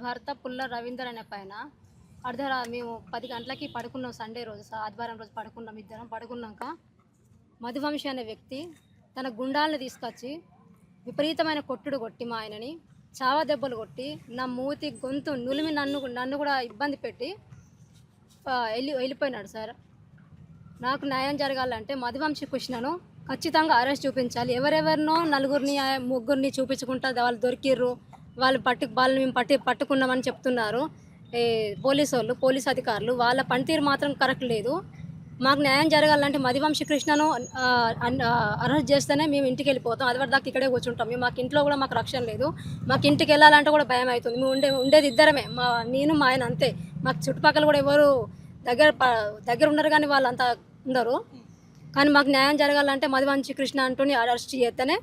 భర్త పుల్ల రవీందర్ అనే పైన మేము 10 గంటలకి పడుకున్నాం. సండే రోజు ఆదివారం రోజు పడుకున్నాం. ఇద్దరం పడుకున్నాక మధువంశి అనే వ్యక్తి తన గుండాలను తీసుకొచ్చి విపరీతమైన కొట్టుడు కొట్టి మా ఆయనని చావా దెబ్బలు కొట్టి నా మూతి గొంతు నులిమి నన్ను కూడా ఇబ్బంది పెట్టి వెళ్ళిపోయినాడు సార్. నాకు న్యాయం జరగాలంటే మధువంశి కృష్ణను ఖచ్చితంగా అరెస్ట్ చూపించాలి. ఎవరెవరినో నలుగురిని ముగ్గురిని చూపించుకుంటా వాళ్ళు దొరికిర్రు, వాళ్ళని మేము పట్టుకున్నామని చెప్తున్నారు పోలీసు అధికారులు. వాళ్ళ పనితీరు మాత్రం కరెక్ట్ లేదు. మాకు న్యాయం జరగాలంటే మధువంశి కృష్ణను అరెస్ట్ చేస్తేనే మేము ఇంటికి వెళ్ళిపోతాం. అది వరకు దాకా ఇక్కడే కూర్చుంటాం. మాకు ఇంట్లో కూడా మాకు రక్షణ లేదు. మాకు ఇంటికి వెళ్ళాలంటే కూడా భయం అవుతుంది. మేము ఉండేది ఇద్దరమే, నేను మా ఆయన అంతే. మాకు చుట్టుపక్కల కూడా ఎవరు దగ్గర ఉండరు, కానీ వాళ్ళంతా ఉండరు. కానీ మాకు న్యాయం జరగాలంటే మధువంశి కృష్ణ అంటూని అరెస్ట్ చేస్తేనే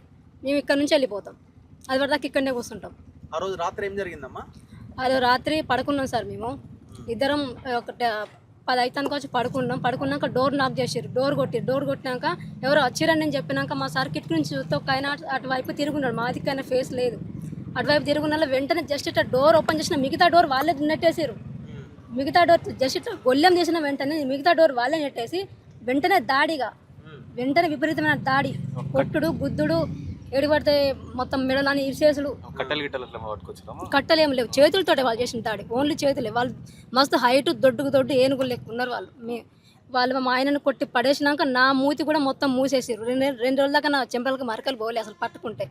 మేము ఇక్కడ నుంచి వెళ్ళిపోతాం. అది వరకు దాకా ఇక్కడనే కూర్చుంటాం. ఆ రోజు రాత్రి ఏం జరిగిందమ్మా? అది రాత్రి పడుకున్నాం సార్. మేము ఇద్దరం ఒక 10 అయితానికి వచ్చి పడుకున్నాక డోర్ నాక్ చేసారు. డోర్ కొట్టినాక ఎవరో వచ్చిరని నేను చెప్పినాక మా సార్ కిటికీ నుంచి చూస్తే ఒక ఆయన అటువైపు తిరుగున్నాడు. మా దిక్కైనా ఫేస్ లేదు. అటువైపు తిరుగున్న వెంటనే జస్ట్ ఇట్లా డోర్ ఓపెన్ చేసిన మిగతా డోర్ వాళ్ళే నెట్టేసారు. మిగతా డోర్ జస్ట్ ఇట్లా గొల్లెం చేసిన వెంటనే మిగతా డోర్ వాళ్ళే నెట్టేసి వెంటనే విపరీతమైన దాడి, కొట్టుడు గుద్దుడు, ఏడిపడితే మొత్తం మెడలని ఇరిసేసుడు. కట్టలు ఏం లేవు, చేతులతోటే వాళ్ళు చేసిన దాడి. ఓన్లీ చేతులే. వాళ్ళు మస్తు హైట్ దొడ్డు ఏనుగులు లెక్క ఉన్నారు వాళ్ళు. మా ఆయనను కొట్టి పడేసినాక నా మూతి కూడా మొత్తం మూసేసారు. 2 రోజుల దాకా నా చెంపలకు మరకలు పోలే అసలు పట్టుకుంటే.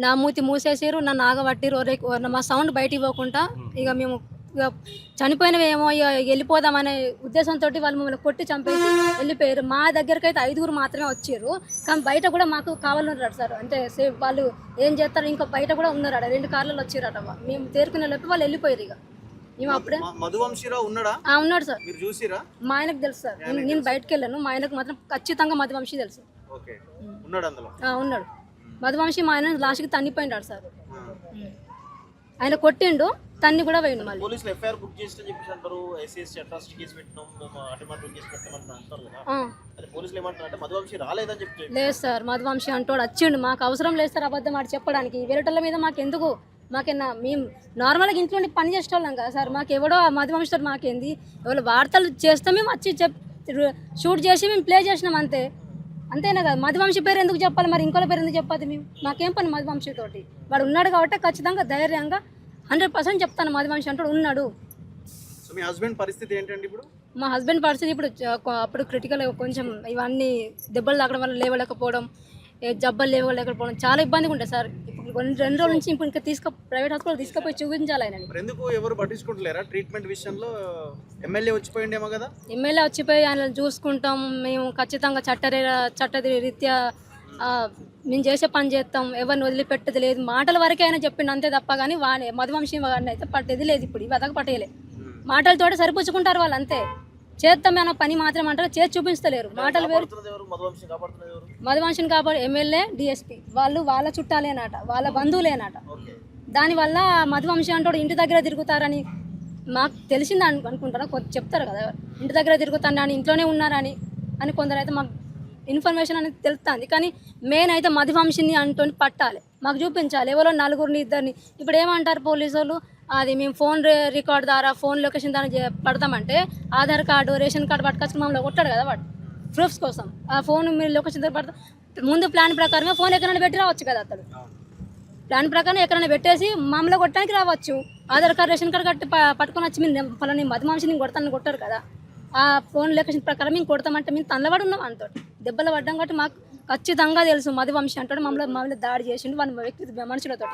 నా మూతి మూసేసారు, నన్ను ఆగబట్టిరు. మా సౌండ్ బయటికి పోకుండా ఇక మేము చనిపోయినవేమో వెళ్ళిపోదామనే ఉద్దేశంతో వాళ్ళు మమ్మల్ని కొట్టి చంపేసి వెళ్ళిపోయారు. మా దగ్గరకు అయితే 5గురు మాత్రమే వచ్చారు, కానీ బయట కూడా మాకు కావాలన్నారు సార్. అంటే వాళ్ళు ఏం చేస్తారు, ఇంకా బయట కూడా ఉన్నారట. 2 కార్లలో వచ్చారట. మేము తేరుకునే లోపు వాళ్ళు వెళ్ళిపోయారు. ఇక మేము అప్పుడే ఉన్నాడు సార్. మా ఆయనకు తెలుసు సార్. నేను బయటకు వెళ్ళాను. మా ఆయనకు మాత్రం ఖచ్చితంగా మధువంశి తెలుసు. ఉన్నాడు మధువంశి. మా ఆయన లాస్ట్కి తన్నిపోయినాడు సార్. ఆయన కొట్టిండు, తన్ని కూడా పోయిండు. మళ్ళీ పోలీసులు ఎఫ్ఐఆర్ బుక్ చేసి చెప్పేసి అంటారు, ఎస్సీ అట్రాసిటీ కేసు పెట్టినాం, మేము అటెంప్ట్ కేసు పెట్టామని అంటారు కదా. అది పోలీసులు ఏమంటారంటే మధువంశి రాలేదని చెప్తారు. లేదు సార్, మధువంశి అంటోడు వచ్చిండు. మాకు అవసరం లేదు సార్ అబద్ధం మాట చెప్పడానికి. వేరేటోళ్ళ మీద మాకెందుకు? మాకేనా మేము నార్మల్గా ఇంట్లో పని చేసేవాళ్ళం కదా సార్. మాకు ఎవడో మధువంశితో మాకేంది? ఎవరు వార్తలు చేస్తే మేము వచ్చి షూట్ చేసి మేము ప్లే చేసినాం అంతేనా కదా. మధువంశి పేరు ఎందుకు చెప్పాలి మరి? ఇంకోళ్ళ పేరు ఎందుకు చెప్పాలి? మాకేం పని మధువంశితోటి? వాడు ఉన్నాడు కాబట్టి ఖచ్చితంగా ధైర్యంగా 100% చెప్తాను మధువంశి అంటాడు ఉన్నాడు. మీ హస్బెండ్ పరిస్థితి ఏంటండి ఇప్పుడు? మా హస్బెండ్ పరిస్థితి ఇప్పుడు అప్పుడు క్రిటికల్. కొంచెం ఇవన్నీ దెబ్బలు తాగడం వల్ల లేవలేకపోవడం, జబ్బలు లేవలేకపోవడం చాలా ఇబ్బందిగా ఉంటుంది సార్. ఇప్పుడు 2 రోజుల నుంచి ఇప్పుడు ఇంకా ప్రైవేట్ హాస్పిటల్ తీసుకుపోయి చూపించాలి ఆయన. ఎందుకు ఎవరు పట్టించుకుంటలేరా ట్రీట్మెంట్ విషయంలో? ఎమ్మెల్యే వచ్చిపోయిండేమో కదా. ఎమ్మెల్యే వచ్చిపోయి ఆయన చూసుకుంటాం మేము ఖచ్చితంగా చట్టరీత్యా మేము చేసే పని చేస్తాం, ఎవరిని వదిలిపెట్టేది లేదు. మాటల వరకే ఆయన చెప్పిండు అంతే తప్ప, కానీ మధువంశి వాడిని అయితే పట్టేది లేదు. ఇప్పుడు ఇవతక పట్టేయలే. మాటలతోటి సరిపుచ్చుకుంటారు వాళ్ళు అంతే. చేస్తామే పని మాత్రం అంటారు, చేసి చూపించలేరు. మాటలు వేరు. మధువంశిని కాపాడు ఎమ్మెల్యే, డిఎస్పీ వాళ్ళ చుట్టాలేనట, వాళ్ళ బంధువులేనట. దానివల్ల మధువంశి అంటాడు ఇంటి దగ్గర తిరుగుతారని మాకు తెలిసింది అనుకుంటారా, చెప్తారు కదా ఇంటి దగ్గర తిరుగుతారని, ఇంట్లోనే ఉన్నారని కొందరు అయితే మాకు ఇన్ఫర్మేషన్ అనేది తెలుస్తుంది. కానీ మెయిన్ అయితే మధువంశిని అంటూ పట్టాలి, మాకు చూపించాలి. ఎవరో 4గురిని 2ని. ఇప్పుడు ఏమంటారు పోలీసు వాళ్ళు, అది మేము ఫోన్ రికార్డ్ ద్వారా ఫోన్ లొకేషన్ ద్వారా పడతామంటే ఆధార్ కార్డు రేషన్ కార్డు పట్టుకొచ్చుకుని మమ్మల్ని కొట్టాడు కదా వాడు ప్రూఫ్స్ కోసం. ఆ ఫోన్ మీరు లొకేషన్ ద్వారా పడతా ముందు ప్లాన్ ప్రకారమే ఫోన్ ఎక్కడైనా పెట్టి రావచ్చు కదా. అతడు ప్లాన్ ప్రకారం ఎక్కడైనా పెట్టేసి మమ్మల్ని కొట్టడానికి రావచ్చు. ఆధార్ కార్డు రేషన్ కార్డు కట్టి పట్టుకొని వచ్చి మేము ఫలాని మధువంశిని కొడతానని కొట్టారు కదా. ఆ ఫోన్ లొకేషన్ ప్రకారం మేము కొడతామంటే మేము తనలబడి ఉన్నాం. అంతో దెబ్బలు పడ్డాం కాబట్టి మాకు ఖచ్చితంగా తెలుసు మధువంశి అంటాడు మమ్మల్ని దాడి చేసిండు వ్యక్తి మనుషులతో.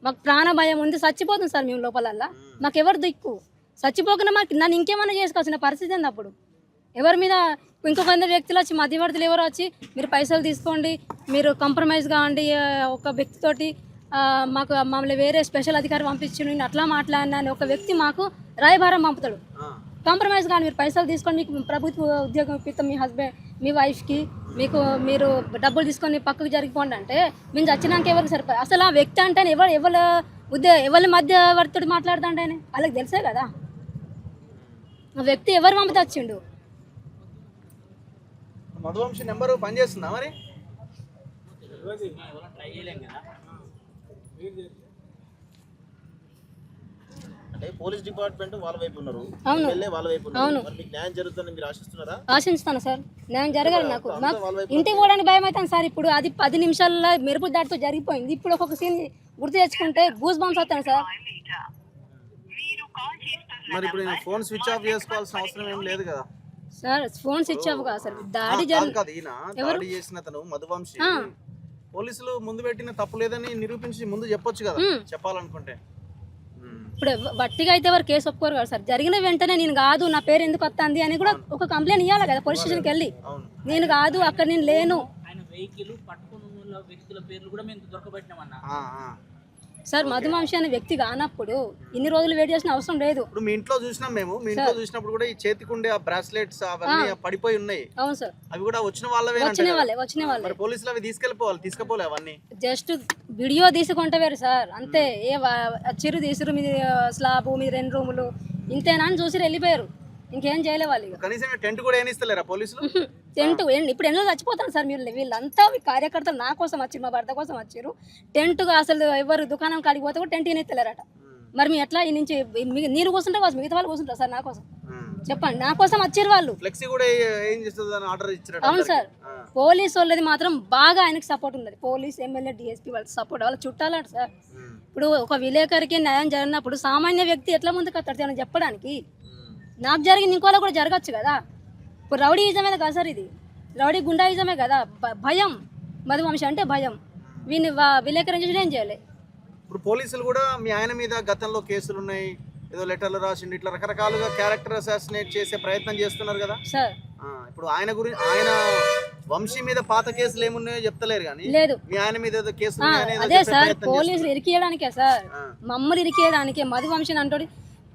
మాకు ప్రాణ భయం ఉంది, చచ్చిపోతుంది సార్ మేము లోపలల్లా. మాకు ఎవరు దిక్కు? చచ్చిపోకుండా మాకు నన్ను ఇంకేమైనా చేసుకోవాల్సిన పరిస్థితి ఉంది. అప్పుడు ఎవరి మీద ఇంకొక వ్యక్తులు వచ్చి మధ్యవర్తులు ఎవరో వచ్చి మీరు పైసలు తీసుకోండి, మీరు కాంప్రమైజ్ కావండి ఒక వ్యక్తితోటి, మమ్మల్ని వేరే స్పెషల్ అధికారి పంపించి నేను అట్లా మాట్లాడినా అని ఒక వ్యక్తి మాకు రాయబారం పంపుతాడు. కాంప్రమైజ్ కానీ మీరు పైసలు తీసుకొని మీకు ప్రభుత్వ ఉద్యోగం ఇప్పిస్తాం మీ హస్బెండ్ మీ వైఫ్కి, మీరు డబ్బులు తీసుకొని పక్కకు జరిగిపోండి అంటే మేము చచ్చినాక ఎవరికి సరిపోదు. అసలు ఆ వ్యక్తి అంటే ఎవరి మధ్యవర్తుడు మాట్లాడుతుంటే ఆయన వాళ్ళకి తెలిసే కదా ఆ వ్యక్తి ఎవరు పంపితే వచ్చిండు. మధువంశి నెంబరు పనిచేస్తుందా మరి? పోలీస్ డిపార్ట్మెంట్ వాళ్ళ వైపు ఉన్నారు, అవును. ఎమ్మెల్యే వాళ్ళ వైపు ఉన్నారు. మరి మీకు న్యాయం జరుగుతుందని మీరు ఆశిస్తున్నారా? ఆశిస్తాను సార్, న్యాయం జరగాలి. నాకు వాళ్ళ వైపు ఇంటికి పోవడానికి భయం అవుతాను సార్. ఇప్పుడు అది 10 నిమిషాల్లో మెరుపు దాటితో జరిగిపోయింది. ఇప్పుడు ఒక్కొక్క సీన్ గుర్తు తెచ్చుకుంటే గూస్ బంప్స్ వస్తాను సార్. మరి ఇప్పుడు నేను ఫోన్ స్విచ్ ఆఫ్ చేసుకోవాల్సిన అవసరం ఏం లేదు కదా సార్. ఫోన్ స్విచ్ ఆఫ్ కాదు సార్, దాడి కాదు ఈయన దాడి చేసిన అతను మధువంశి పోలీసులు ముందు పెట్టిన తప్పు లేదని నిరూపించి ముందు చెప్పొచ్చు కదా, చెప్పాలనుకుంటే. ఇప్పుడు వట్టిగా అయితే ఎవరు కేసు ఒప్పుకోరు కదా సార్. జరిగిన వెంటనే నేను కాదు, నా పేరు ఎందుకు వస్తుంది అని కూడా ఒక కంప్లైంట్ ఇవ్వాలి కదా పోలీస్ స్టేషన్కి వెళ్ళి. నేను కాదు, అక్కడ నేను లేను. ఆయన వెహికల్ పట్టుకుని ఉన్న వ్యక్తుల పేర్లు కూడా మేము దొరకబెట్టినామన్నా సార్. మధువంశి అనే వ్యక్తి కానప్పుడు ఇన్ని రోజులు వెయిట్ చేసిన అవసరం లేదు. ఇప్పుడు మీ ఇంట్లో చూసినాం మేము, మీ ఇంట్లో చూసినప్పుడు కూడా ఈ చేతికుండే ఆ బ్రాస్లెట్స్ అవన్నీ పడిపోయి ఉన్నాయి. అవును సార్, అవి కూడా వచ్చిన వాళ్ళవే. వచ్చిన వాళ్ళే. మరి పోలీసులు అవి తీసుకెళ్ళిపోలే అవన్నీ. జస్ట్ వీడియో తీసుకుంటే వేరు సార్, అంతే. చిరు తీసురు మీద స్లాబ్ మీద 2 రూములు ఇంతేనా అని చూసి వెళ్ళిపోయారు. ఇంకేం చేయలే వాళ్ళు. కనీసం టెంట్ కూడా ఏం ఇస్తలేరా పోలీసులు? టెంట్ ఇప్పుడు ఎన్నో చచ్చిపోతారు సార్. వీళ్ళంతా కార్యకర్తలు నా కోసం వచ్చారు, మా భర్త కోసం వచ్చారు. టెంట్గా అసలు ఎవరు దుకాణం కాడికి పోతే కూడా టెంట్ ఇనేస్తలేరట. మరి మీ ఎట్లా ఈ నుంచి నేను కూర్చుంటే కోసం మిగతా వాళ్ళు కూర్చుంటారు సార్ నా కోసం? చెప్పండి, నా కోసం వచ్చారు వాళ్ళు. ఫ్లెక్సీ కూడా ఏం చేస్తుందని ఆర్డర్ ఇచ్చారు. అవును సార్, పోలీస్ వాళ్ళది మాత్రం బాగా ఆయనకి సపోర్ట్ ఉన్నది. పోలీస్, ఎమ్మెల్యే, డిఎస్పీ వాళ్ళ సపోర్ట్, వాళ్ళ చుట్టాలంట సార్. ఇప్పుడు ఒక విలేకరికి న్యాయం జరిగినప్పుడు సామాన్య వ్యక్తి ఎట్లా ముందుకు వస్తాడు చెప్పడానికి? నాకు జరిగింది ఇంకోలా కూడా జరగచ్చు కదా. ఇప్పుడు రౌడీయిజమే కదా సార్, ఇది రౌడీ గుండాయిజమే కదా. భయం, మధువంశి అంటే భయం. వీని విలేకరించి ఏం చేయాలి? ఇప్పుడు పోలీసులు కూడా మీ ఆయన మీద గతంలో కేసులు ఉన్నాయి, ఏదో లెటర్లు రాసిండు, ఇట్లా రకరకాలుగా క్యారెక్టర్ అసాసినేట్ చేసే ప్రయత్నం చేస్తున్నారు కదా సార్. ఇప్పుడు ఆయన వంశీ మీద పాత కేసులు ఏమున్నాయో చెప్తలేరు కానీ లేదు, మీ ఆయన మీద ఏదో కేసులు అదే సార్. పోలీసులు ఇరికియడానికే సార్, మమ్మల్ని ఇరికియడానికే. మధువంశిని అంటోడి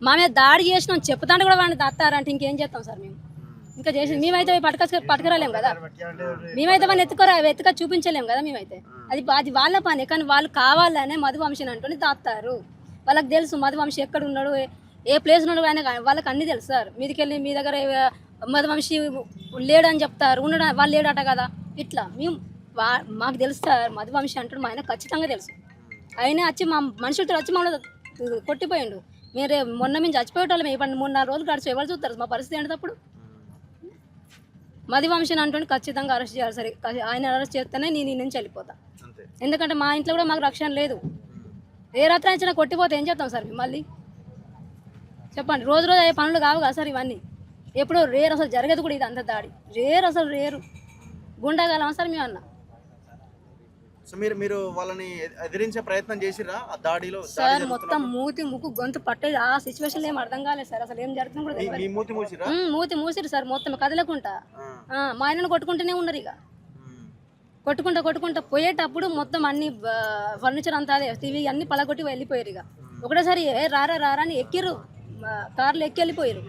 మా మీద దాడి చేసినాం చెప్తాంటే కూడా వాడిని దత్తారంటే ఇంకేం చేస్తాం సార్ మేము? ఇంకా చేసి మేమైతే పట్టుకురాలేం కదా. మేమైతే వాళ్ళని ఎత్తుక చూపించలేం కదా మేమైతే. అది వాళ్ళ పని. కానీ వాళ్ళు కావాలనే మధువంశిని అంటూ దాస్తారు. వాళ్ళకి తెలుసు మధువంశి ఎక్కడ ఉన్నాడు, ఏ ప్లేస్ ఉన్నాడు ఆయన, వాళ్ళకి అన్నీ తెలుసు సార్. మీదికెళ్ళి మీ దగ్గర మధువంశి లేడని చెప్తారు, ఉండడం వాళ్ళు లేడట కదా. ఇట్లా మేము మాకు తెలుసు సార్. మధువంశి అంటాడు మా ఆయన ఖచ్చితంగా తెలుసు. ఆయన వచ్చి మా మనుషులతో వచ్చి మమ్మల్ని కొట్టిపోయిండు. మీరు మొన్న మేము చచ్చిపోయేటోళ్ళం. ఇప్పుడు 3-4 రోజులు గడిచి ఎవరు చూస్తారు మా పరిస్థితి ఏంటప్పుడు? మధువంశిని అంటుండే ఖచ్చితంగా అరెస్ట్ చేయాలి సరే. ఆయన అరెస్ట్ చేస్తేనే నేను నుంచి వెళ్ళిపోతా. ఎందుకంటే మా ఇంట్లో కూడా మాకు రక్షణ లేదు. ఏ రాత్రి అయినా కొట్టిపోతే ఏం చేస్తాం సార్ మళ్ళీ? చెప్పండి. రోజు అయ్యే పనులు కావు కదా సార్ ఇవన్నీ. ఎప్పుడో రేరు, అసలు జరగదు కూడా ఇది. అంత దాడి రేరు గుండాగాలం సార్ మేము అన్న. సో మీరు వాళ్ళని ఎదిరించే ప్రయత్నం చేసిరా ఆ దాడిలో? సార్ మొత్తం మూతి ముక్కు గొంతు పట్టేది. ఆ సిచ్యువేషన్ ఏం అర్థం కాలేదు సార్. అసలు ఏం జరుగుతుంది కూడా మూతి మూసిరు సార్. మొత్తం కదలకుండా మా ఆయనను కొట్టుకుంటూనే ఉన్నారు. ఇక కొట్టుకుంటా పోయేటప్పుడు మొత్తం అన్ని ఫర్నిచర్ అంతా అదే టీవీ అన్ని పలగొట్టి వెళ్ళిపోయారు. ఇక ఒకటేసారి రారా అని ఎక్కిరు, కార్లు ఎక్కి వెళ్ళిపోయారు.